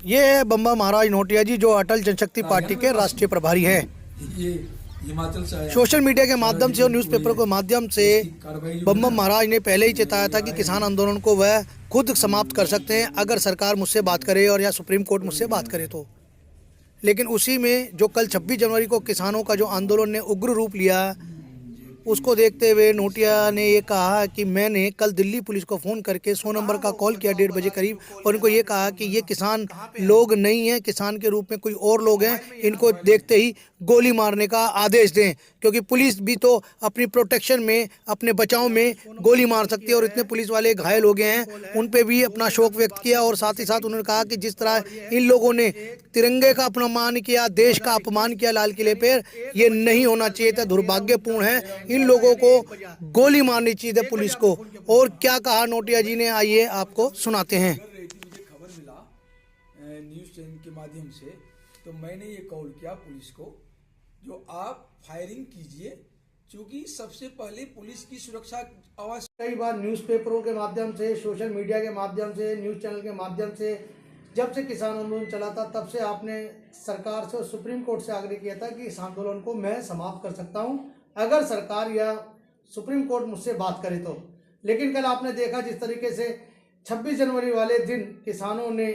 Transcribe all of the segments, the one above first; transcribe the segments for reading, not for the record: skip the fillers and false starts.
ये है बम्बा महाराज नोटिया जी, जो अटल जनशक्ति पार्टी के राष्ट्रीय प्रभारी हैं। ये हिमाचल से आया। सोशल मीडिया के माध्यम से और न्यूज़पेपर के माध्यम से बम्बा महाराज ने पहले ही चेताया था कि किसान आंदोलन को वह खुद समाप्त कर सकते हैं अगर सरकार मुझसे बात करे और या सुप्रीम कोर्ट मुझसे बात करे तो। लेकिन उसी में जो कल 26 जनवरी को किसानों का जो आंदोलन ने उग्र रूप लिया, उसको देखते हुए नोटिया ने ये कहा कि मैंने कल दिल्ली पुलिस को फ़ोन करके 100 नंबर का कॉल किया 1:30 बजे करीब, और इनको ये कहा कि ये किसान लोग नहीं हैं, किसान के रूप में कोई और लोग हैं, इनको देखते ही गोली मारने का आदेश दें, क्योंकि पुलिस भी तो अपनी प्रोटेक्शन में, अपने बचाव में गोली मार सकती है। और इतने पुलिस वाले घायल हो गए हैं, उन पे भी अपना शोक व्यक्त किया। और साथ ही साथ उन्होंने कहा कि जिस तरह इन लोगों ने तिरंगे का अपमान किया, देश का अपमान किया लाल किले पर, ये नहीं होना चाहिए था, दुर्भाग्यपूर्ण है। इन लोगों को गोली मारनी चाहिए थी पुलिस को। और क्या कहा नोटिया जी ने, आइए आपको सुनाते हैं। मुझे खबर मिला न्यूज़ चैनल के माध्यम से, तो मैंने ये कॉल किया पुलिस को, जो आप फायरिंग कीजिए, क्योंकि सबसे पहले पुलिस की सुरक्षा आवाज। कई बार न्यूज़पेपरों के माध्यम से, सोशल मीडिया के माध्यम से, न्यूज़ चैनल के माध्यम से, जब से किसान आंदोलन चला था तब से आपने सरकार से और सुप्रीम कोर्ट से आग्रह किया था कि इस आंदोलन को मैं समाप्त कर सकता हूं अगर सरकार या सुप्रीम कोर्ट मुझसे बात करे तो। लेकिन कल आपने देखा जिस तरीके से 26 जनवरी वाले दिन किसानों ने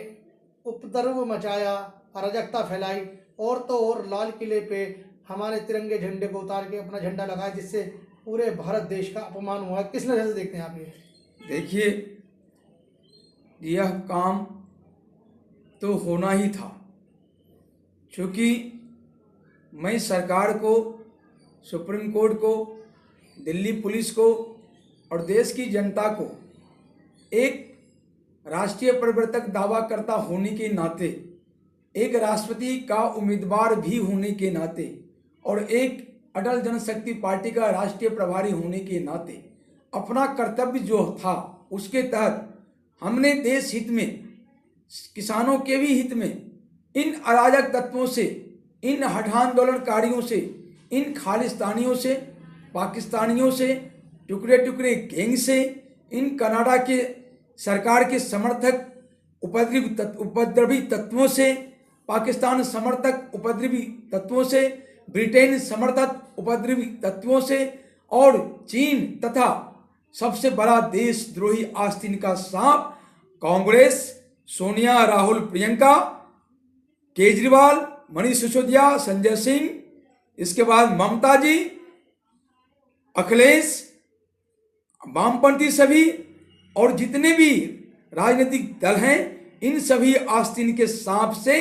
उपद्रव मचाया, अराजकता फैलाई, और तो और लाल किले पे हमारे तिरंगे झंडे को उतार के अपना झंडा लगाया, जिससे पूरे भारत देश का अपमान हुआ। किस नजर से देखते हैं आप ये? देखिए, यह काम तो होना ही था, क्योंकि मैं सरकार को, सुप्रीम कोर्ट को, दिल्ली पुलिस को और देश की जनता को एक राष्ट्रीय प्रवर्तक दावा करता होने के नाते, एक राष्ट्रपति का उम्मीदवार भी होने के नाते और एक अटल जनशक्ति पार्टी का राष्ट्रीय प्रभारी होने के नाते अपना कर्तव्य जो था उसके तहत हमने देश हित में, किसानों के भी हित में, इन अराजक तत्वों से, इन हठ आंदोलनकारियों से, इन खालिस्तानियों से, पाकिस्तानियों से, टुकड़े टुकड़े गैंग से, इन कनाडा के सरकार के समर्थक उपद्रवी तत्वों से, पाकिस्तान समर्थक उपद्रवी तत्वों से, ब्रिटेन समर्थक उपद्रवी तत्वों से और चीन तथा सबसे बड़ा देशद्रोही आस्तीन का सांप कांग्रेस, सोनिया, राहुल, प्रियंका, केजरीवाल, मनीष सिसोदिया, संजय सिंह, इसके बाद ममता जी, अखिलेश, वामपंथी सभी और जितने भी राजनीतिक दल हैं, इन सभी आस्तीन के सांप से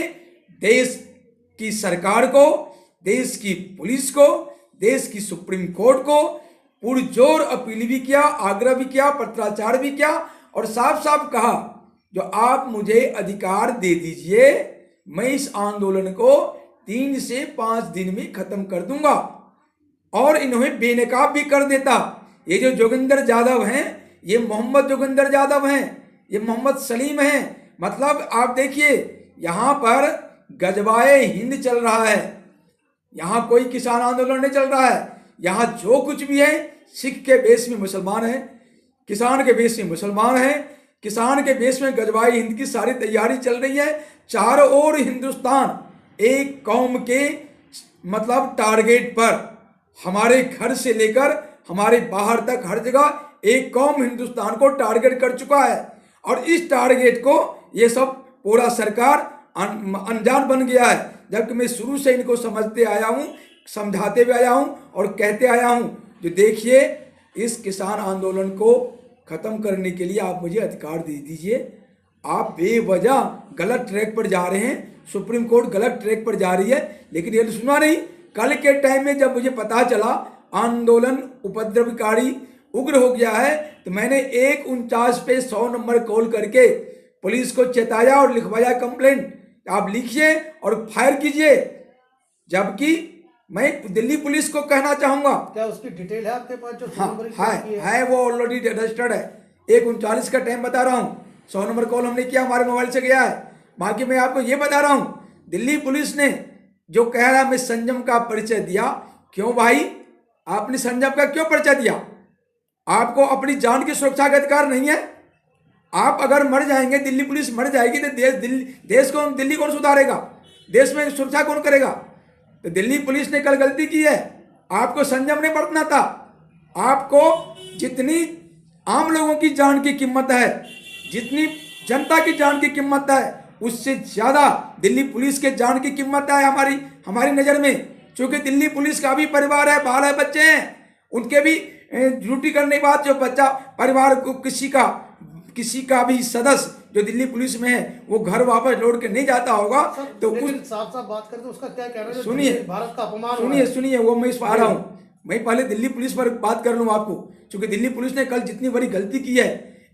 देश की सरकार को, देश की पुलिस को, देश की सुप्रीम कोर्ट को पुरजोर अपील भी किया, आग्रह भी किया, पत्राचार भी किया और साफ साफ कहा, जो आप मुझे अधिकार दे दीजिए, मैं इस आंदोलन को 3 से 5 दिन में खत्म कर दूंगा। और इन्हें बेनकाब भी कर देता। ये जो जोगिंदर यादव हैं, ये मोहम्मद जोगिंदर यादव हैं, ये मोहम्मद सलीम हैं। मतलब आप देखिए, यहाँ पर गजवाए हिंद चल रहा है, यहाँ कोई किसान आंदोलन नहीं चल रहा है। यहाँ जो कुछ भी है, सिख के बेस में मुसलमान हैं, किसान के बेस में मुसलमान हैं, किसान के बेस में गजवाए हिंद की सारी तैयारी चल रही है। चारों ओर हिंदुस्तान एक कौम के मतलब टारगेट पर, हमारे घर से लेकर हमारे बाहर तक हर जगह एक कौम हिंदुस्तान को टारगेट कर चुका है। और इस टारगेट को ये सब पूरा सरकार अनजान बन गया है, जबकि मैं शुरू से इनको समझते आया हूँ, समझाते भी आया हूँ और कहते आया हूँ, जो देखिए, इस किसान आंदोलन को खत्म करने के लिए आप मुझे अधिकार दे दीजिए। आप बेवजह गलत ट्रैक पर जा रहे हैं, सुप्रीम कोर्ट गलत ट्रैक पर जा रही है, लेकिन ये सुना नहीं। कल के टाइम में जब मुझे पता चला आंदोलन उपद्रवकारी उग्र हो गया है, तो मैंने 149 पे 100 नंबर कॉल करके पुलिस को चेताया और लिखवाया कंप्लेंट, आप लिखिए और फायर कीजिए। जबकि मैं दिल्ली पुलिस को कहना चाहूंगा, क्या उसकी डिटेल है आपके पास? जो हाँ है वो ऑलरेडी रजिस्टर्ड है। 1:39 का टाइम बता रहा हूँ, 100 नंबर कॉल हमने किया, हमारे मोबाइल से गया है। बाकी मैं आपको ये बता रहा हूँ, दिल्ली पुलिस ने जो कह रहा मैं संयम का परिचय दिया, क्यों भाई आपने संयम का क्यों परिचय दिया? आपको अपनी जान की सुरक्षा का अधिकार नहीं है? आप अगर मर जाएंगे, दिल्ली पुलिस मर जाएगी तो दिल्ली कौन सुधारेगा? देश में सुरक्षा कौन करेगा? तो दिल्ली पुलिस ने कल गलती की है। आपको संयम नहीं बरतना था। आपको जितनी आम लोगों की जान की कीमत है, जितनी जनता की जान की कीमत है, उससे ज्यादा दिल्ली पुलिस के जान की कीमत है हमारी नजर में। क्योंकि दिल्ली पुलिस का भी परिवार है, बाल है, बच्चे हैं, उनके भी ड्यूटी करने के बाद जो बच्चा परिवार को किसी का भी सदस्य जो दिल्ली पुलिस में है वो घर वापस लौट के नहीं जाता होगा तो कुछ साफ साफ बात करें तो उसका क्या कहना है? सुनिए, भारत का अपमान, सुनिए वो मैं इस आ रहा हूँ। मैं पहले दिल्ली पुलिस पर बात कर लूँ आपको, क्योंकि दिल्ली पुलिस ने कल जितनी बड़ी गलती की है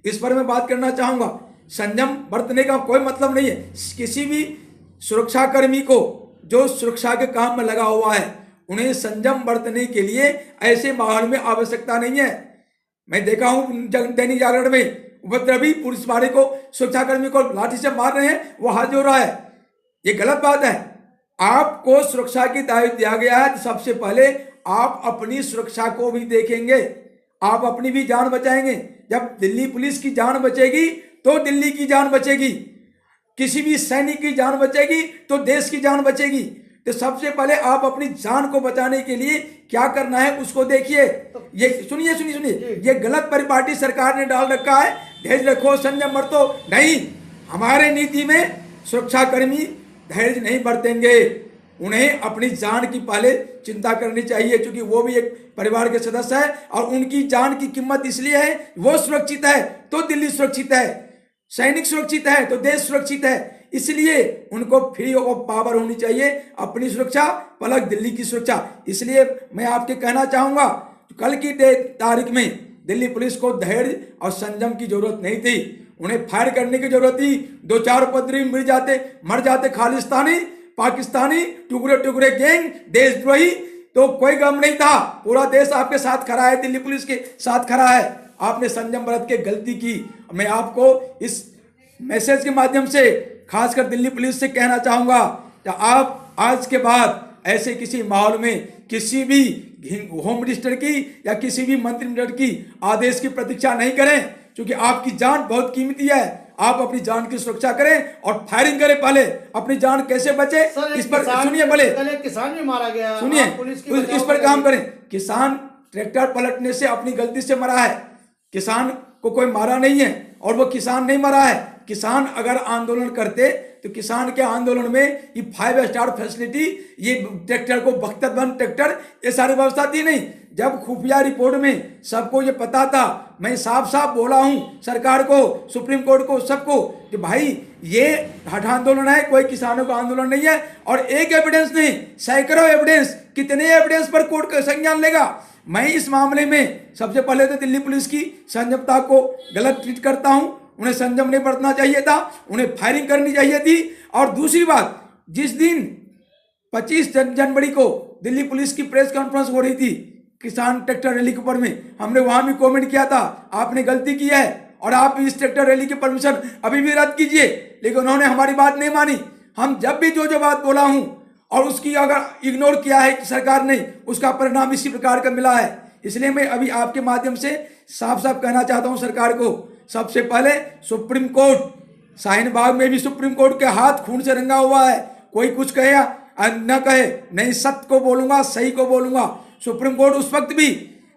इस पर मैं बात करना चाहूंगा। संयम बरतने का कोई मतलब नहीं है। किसी भी सुरक्षाकर्मी को जो सुरक्षा के काम में लगा हुआ है उन्हें संयम बरतने के लिए ऐसे माहौल में आवश्यकता नहीं है। मैं देखा हूं दैनिक जागरण में उपद्रवी पुलिस वाले को, सुरक्षाकर्मी को लाठी से मार रहे हैं, वो हाथ जोड़ रहा है। ये गलत बात है। आपको सुरक्षा की दायित्व दिया गया है तो सबसे पहले आप अपनी सुरक्षा को भी देखेंगे, आप अपनी भी जान बचाएंगे। जब दिल्ली पुलिस की जान बचेगी तो दिल्ली की जान बचेगी, किसी भी सैनिक की जान बचेगी तो देश की जान बचेगी। तो सबसे पहले आप अपनी जान को बचाने के लिए क्या करना है उसको देखिए। ये सुनिए, ये गलत परिपाटी सरकार ने डाल रखा है, धैर्य रखो, संयम बरतो। नहीं, हमारे नीति में सुरक्षाकर्मी धैर्य नहीं बरतेंगे, उन्हें अपनी जान की पहले चिंता करनी चाहिए, क्योंकि वो भी एक परिवार के सदस्य है और उनकी जान की कीमत इसलिए है, वो सुरक्षित है तो दिल्ली सुरक्षित है, सैनिक सुरक्षित है तो देश सुरक्षित है। इसलिए उनको फ्री ऑफ पावर होनी चाहिए, अपनी सुरक्षा पलक दिल्ली की सुरक्षा। इसलिए मैं आपके कहना चाहूंगा कल की तारीख में दिल्ली पुलिस को धैर्य और संयम की जरूरत नहीं थी, उन्हें फायर करने की जरूरत थी। 2-4 उपद्रवी मर जाते खालिस्तानी पाकिस्तानी टुकड़े टुकड़े गैंग देशद्रोही, तो कोई गम नहीं था। पूरा देश आपके साथ खड़ा है, दिल्ली पुलिस के साथ खड़ा है। आपने संयम बरत के गलती की। मैं आपको इस मैसेज के माध्यम से खासकर दिल्ली पुलिस से कहना चाहूंगा कि आप आज के बाद ऐसे किसी माहौल में किसी भी होम मिनिस्टर की या किसी भी मंत्रिमंडल की आदेश की प्रतीक्षा नहीं करें, क्योंकि आपकी जान बहुत कीमती है। आप अपनी जान की सुरक्षा करें और फायरिंग करें। पहले अपनी जान कैसे बचे इस पर सुनिए। भले किसान भी मारा गया, सुनिए, इस पर काम करें। किसान ट्रैक्टर पलटने से अपनी गलती से मरा है, किसान को कोई मारा नहीं है और वो किसान नहीं मरा है। किसान अगर आंदोलन करते तो किसान के आंदोलन में ये 5 स्टार फैसिलिटी, ये ट्रैक्टर को बख्तरबंद ट्रैक्टर, ये सारी व्यवस्था थी नहीं। जब खुफिया रिपोर्ट में सबको ये पता था, मैं साफ साफ बोला हूं सरकार को, सुप्रीम कोर्ट को, सबको कि भाई ये हठ आंदोलन है, कोई किसानों का आंदोलन नहीं है। और एक एविडेंस नहीं, सैकड़ों एविडेंस, कितने एविडेंस पर कोर्ट का संज्ञान लेगा। मैं इस मामले में सबसे पहले तो दिल्ली पुलिस की संयमता को गलत ट्रीट करता हूं। उन्हें संयम नहीं बरतना चाहिए था, उन्हें फायरिंग करनी चाहिए थी। और दूसरी बात, जिस दिन 25 जनवरी को दिल्ली पुलिस की प्रेस कॉन्फ्रेंस हो रही थी किसान ट्रैक्टर रैली के ऊपर में, हमने वहां भी कमेंट किया था आपने गलती की है और आप इस ट्रैक्टर रैली की परमिशन अभी भी रद्द कीजिए, लेकिन उन्होंने हमारी बात नहीं मानी। हम जब भी जो बात बोला हूं और उसकी अगर इग्नोर किया है सरकार ने, उसका परिणाम इसी प्रकार का मिला है। इसलिए मैं अभी आपके माध्यम से साफ साफ कहना चाहता हूं सरकार को, सबसे पहले सुप्रीम कोर्ट, शाहीन बाग में भी सुप्रीम कोर्ट के हाथ खून से रंगा हुआ है। कोई कुछ कहे या न कहे, नहीं सत्य को बोलूंगा, सही को बोलूंगा। सुप्रीम कोर्ट उस वक्त भी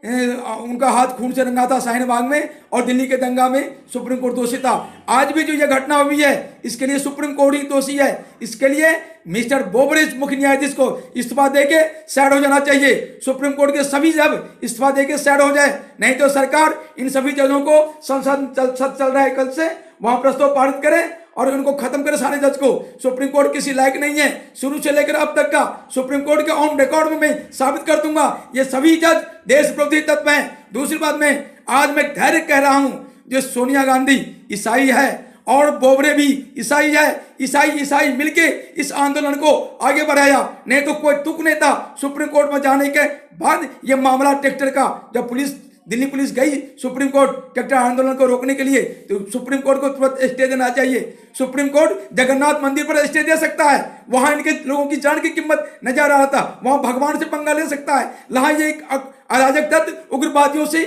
उनका हाथ खून से रंगा था शाहीन बाग में, और दिल्ली के दंगा में सुप्रीम कोर्ट दोषी था। आज भी जो ये घटना हुई है इसके लिए सुप्रीम कोर्ट ही दोषी है। इसके लिए मिस्टर बोबड़े मुख्य न्यायाधीश को इस्तीफा देके साइड हो जाना चाहिए। सुप्रीम कोर्ट के सभी जज इस्तीफा देके साइड हो जाए, नहीं तो सरकार इन सभी जजों को संसद चल रहा है कल से, वहां प्रस्ताव पारित करे और उनको खत्म करे सारे जज को। सुप्रीम कोर्ट किसी लायक नहीं है, शुरू से लेकर अब तक का सुप्रीम कोर्ट के ऑन रिकॉर्ड में मैं साबित कर दूंगा ये सभी जज देश विरोधी तत्व हैं। दूसरी बात, मैं आज धैर्य कह रहा हूं, जो सोनिया गांधी ईसाई है और बोबड़े भी ईसाई है, ईसाई मिलके इस आंदोलन को आगे बढ़ाया, नहीं तो कोई तुक नहीं था। सुप्रीम कोर्ट में जाने के बाद यह मामला ट्रैक्टर का, जब दिल्ली पुलिस गई सुप्रीम कोर्ट ट्रैक्टर आंदोलन को रोकने के लिए, तो सुप्रीम कोर्ट को तुरंत स्टे देना चाहिए। सुप्रीम कोर्ट जगन्नाथ मंदिर पर स्टे दे सकता है, वहां इनके लोगों की जान की कीमत नजर आ रहा था, वहां भगवान से पंगा ले सकता है। वहां ये अराजक तत्व उग्रवादियों से,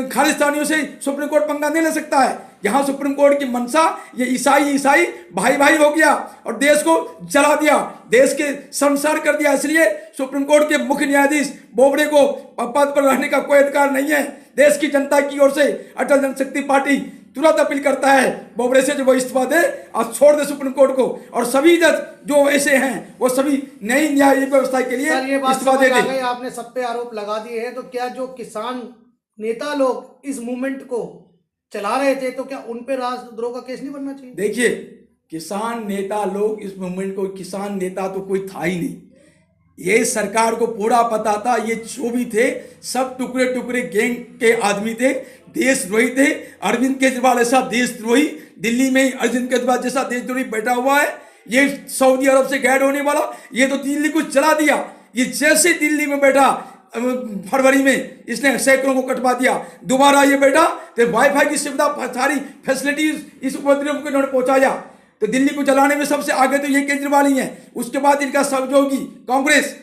खालिस्तानियों से सुप्रीम कोर्ट पंगा नहीं ले सकता है। यहाँ सुप्रीम कोर्ट की मंशा ये ईसाई भाई भाई हो गया और देश को जला दिया, देश के संसार कर दिया। इसलिए सुप्रीम कोर्ट के मुख्य न्यायाधीश बोबड़े को पद पर रहने का कोई अधिकार नहीं है। देश की जनता की ओर से अटल जनशक्ति पार्टी तुरंत अपील करता है बोबड़े से जो वो इस्तीफा दे और छोड़ दे सुप्रीम कोर्ट को, और सभी जज जो ऐसे हैं वो सभी नई न्याय व्यवस्था के लिए इस्तीफा दे दे। आपने सब पे आरोप लगा दिए हैं, तो क्या जो किसान नेता लोग इस मूवमेंट को चला रहे थे तो क्या उन पे राजद्रोह का केस नहीं बनना चाहिए? देखिए, किसान नेता लोग इस मूवमेंट को, किसान नेता तो कोई था ही नहीं, ये सरकार को पूरा पता था। ये जो भी थे सब टुकड़े टुकड़े गैंग के आदमी थे, देशद्रोही थे। अरविंद केजरीवाल ऐसा देशद्रोही, दिल्ली में अरविंद केजरीवाल जैसा देशद्रोही बैठा हुआ है, ये सऊदी अरब से गाइड होने वाला, ये तो दिल्ली को चला दिया। ये जैसे दिल्ली में बैठा फरवरी में इसने सैकड़ों को कटवा दिया, दोबारा ये बैठा तो वाईफाई की सुविधा सारी फैसिलिटीज इस उपद्रव को इन्होंने पहुंचाया। तो दिल्ली को जलाने में सबसे आगे तो ये केजरीवाल ही है, उसके बाद इनका सहयोगी कांग्रेस,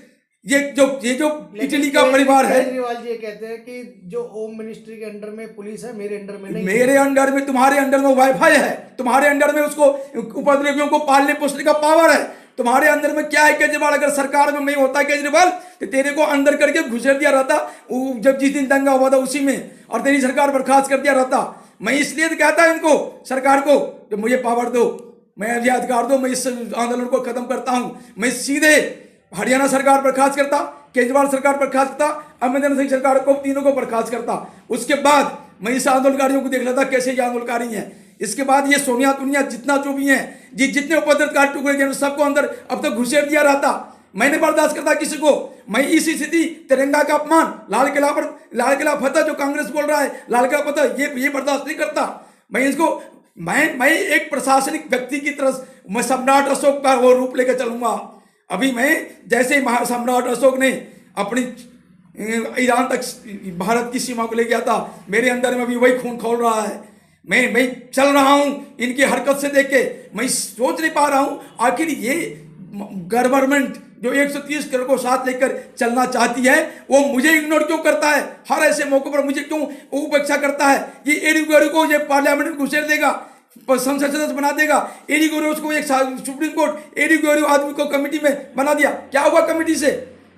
ये जो इटली का परिवार है। केजरीवाल जी कहते हैं कि जो होम मिनिस्ट्री के अंडर में पुलिस है, मेरे अंडर में नहीं। मेरे अंडर में, तुम्हारे अंडर में वाईफाई है, तुम्हारे अंडर में उसको उपद्रवियों को पालने पोसने का पावर है। तुम्हारे अंदर में क्या है केजरीवाल? अगर सरकार में नहीं होता केजरीवाल तो तेरे को अंदर करके घुसेड़ दिया रहता, जब जिस दिन दंगा हुआ था उसी में, और तेरी सरकार बर्खास्त कर दिया रहता। मैं इसलिए तो कहता हूं इनको, सरकार को, जो मुझे पावर दो, मैं अभी अधिकार दो, मैं इस आंदोलन को खत्म करता हूं। मैं सीधे हरियाणा सरकार बर्खास्त करता, केजरीवाल सरकार बर्खास्त करता, अमरिंदर सिंह सरकार को, तीनों को बर्खास्त करता। उसके बाद मैं इस आंदोलनकारियों को देख लेता कैसे ये आंदोलनकारी हैं। इसके बाद ये सोनिया दुनिया जितना जो भी है, जितने उपद्रवकारी टुकड़े गए सबको अंदर अब तक घुसेड़ दिया रहता। मैंने बर्दाश्त करता किसी को। मैं इसी स्थिति, तिरंगा का अपमान, लाल किला फतह जो कांग्रेस बोल रहा है, लाल किला फतह, ये बर्दाश्त नहीं करता मैं इसको। मैं एक प्रशासनिक व्यक्ति की तरह मैं सम्राट अशोक का वो रूप लेकर चलूंगा। अभी मैं जैसे सम्राट अशोक ने अपनी ईरान तक भारत की सीमा को ले गया था, मेरे अंदर में भी वही खून खौल रहा है। मैं चल रहा हूं इनकी हरकत से देख के, मैं सोच नहीं पा रहा हूं आखिर ये गवर्नमेंट जो 130 करोड़ को साथ लेकर चलना चाहती है वो मुझे इग्नोर क्यों करता है? हर ऐसे मौके पर मुझे क्यों उपेक्षा करता है? ये एडी को ये पार्लियामेंट में घुसेड़ देगा, संसद सदस्य बना देगा। एडी गोरियोस को एक सुप्रीम कोर्ट एडी गोरियो आदमी को कमेटी में बना दिया। क्या हुआ कमेटी से?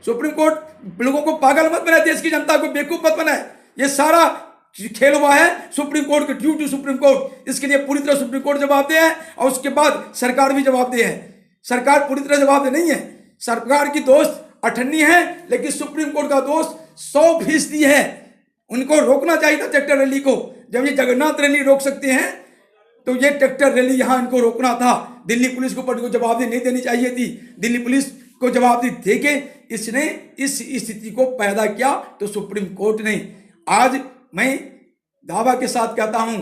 सुप्रीम कोर्ट लोगों को पागल मत बनाए, देश की जनता को बेवकूफ मत बनाए। ये सारा खेल हुआ है सुप्रीम कोर्ट के, ड्यू टू सुप्रीम कोर्ट। इसके लिए पूरी तरह सुप्रीम कोर्ट जवाबदेह है और उसके बाद सरकार भी जवाबदेह है। सरकार पूरी तरह जवाबदेह नहीं है, सरकार की दोस्त अठन्नी है, लेकिन सुप्रीम कोर्ट का दोस्त 100% है। उनको रोकना चाहिए था ट्रैक्टर रैली को। जब ये जगन्नाथ रैली रोक सकते हैं तो ये ट्रैक्टर रैली यहां इनको रोकना था। दिल्ली पुलिस को जवाबदेही नहीं देनी चाहिए थी। दिल्ली पुलिस को जवाबदेही देके इसने इस स्थिति को पैदा किया तो सुप्रीम कोर्ट ने। आज मैं दावा के साथ कहता हूं,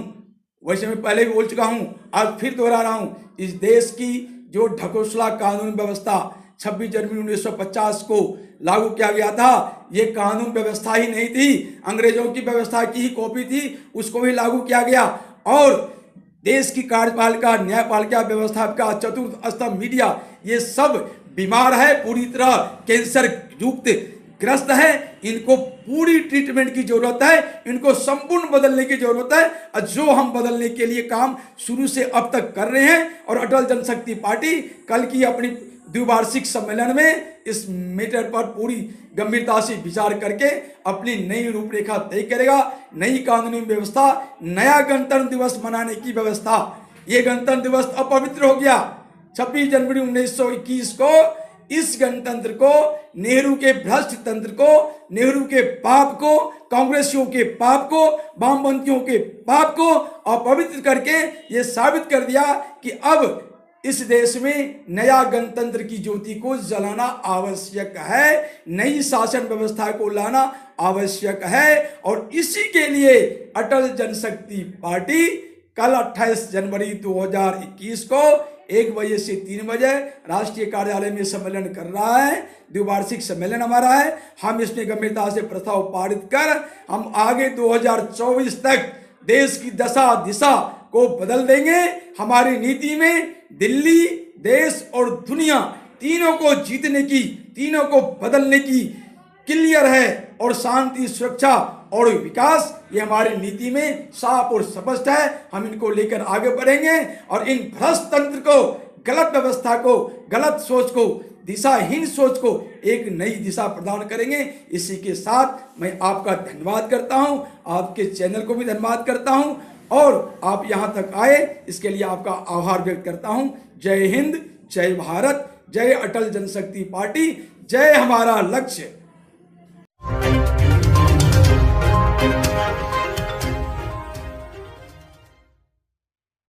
वैसे मैं पहले भी बोल चुका हूं, आज फिर दोहरा रहा हूं, इस देश की जो ढकोसला कानून व्यवस्था 26 जनवरी 1950 को लागू किया गया था, ये कानून व्यवस्था ही नहीं थी, अंग्रेजों की व्यवस्था की ही कॉपी थी, उसको भी लागू किया गया। और देश की कार्यपालिका, न्यायपालिका व्यवस्था का चतुर्थ स्तंभ मीडिया, ये सब बीमार है, पूरी तरह कैंसर युक्त ग्रस्त है। इनको पूरी ट्रीटमेंट की जरूरत है, इनको संपूर्ण बदलने की जरूरत है। जो हम बदलने के लिए काम शुरू से अब तक कर रहे हैं, और अटल जनशक्ति पार्टी कल की अपनी द्विवार्षिक सम्मेलन में इस मैटर पर पूरी गंभीरता से विचार करके अपनी नई रूपरेखा तय करेगा। नई कानूनी व्यवस्था, नया गणतंत्र दिवस मनाने की व्यवस्था। ये गणतंत्र दिवस अपवित्र हो गया। 26 जनवरी 1921 को इस गणतंत्र को, नेहरू के भ्रष्ट तंत्र को, नेहरू के पाप को, कांग्रेसियों के पाप को, वामपंथियों के पाप को अपवित्र करके ये साबित कर दिया कि अब इस देश में नया गणतंत्र की ज्योति को जलाना आवश्यक है, नई शासन व्यवस्था को लाना आवश्यक है। और इसी के लिए अटल जनशक्ति पार्टी कल 28 जनवरी 2021 को 1 बजे से 3 बजे राष्ट्रीय कार्यालय में सम्मेलन कर रहा है। द्विवार्षिक सम्मेलन हमारा है। हम इसमें गंभीरता से प्रस्ताव पारित कर हम आगे 2024 तक देश की दशा दिशा को बदल देंगे। हमारी नीति में दिल्ली, देश और दुनिया तीनों को जीतने की, तीनों को बदलने की क्लियर है। और शांति, सुरक्षा और विकास, ये हमारी नीति में साफ और स्पष्ट है। हम इनको लेकर आगे बढ़ेंगे और इन भ्रष्ट तंत्र को, गलत व्यवस्था को, गलत सोच को, दिशाहीन सोच को एक नई दिशा प्रदान करेंगे। इसी के साथ मैं आपका धन्यवाद करता हूं, आपके चैनल को भी धन्यवाद करता हूं और आप यहां तक आए इसके लिए आपका आभार व्यक्त करता हूं। जय हिंद, जय भारत, जय अटल जनशक्ति पार्टी, जय हमारा लक्ष्य।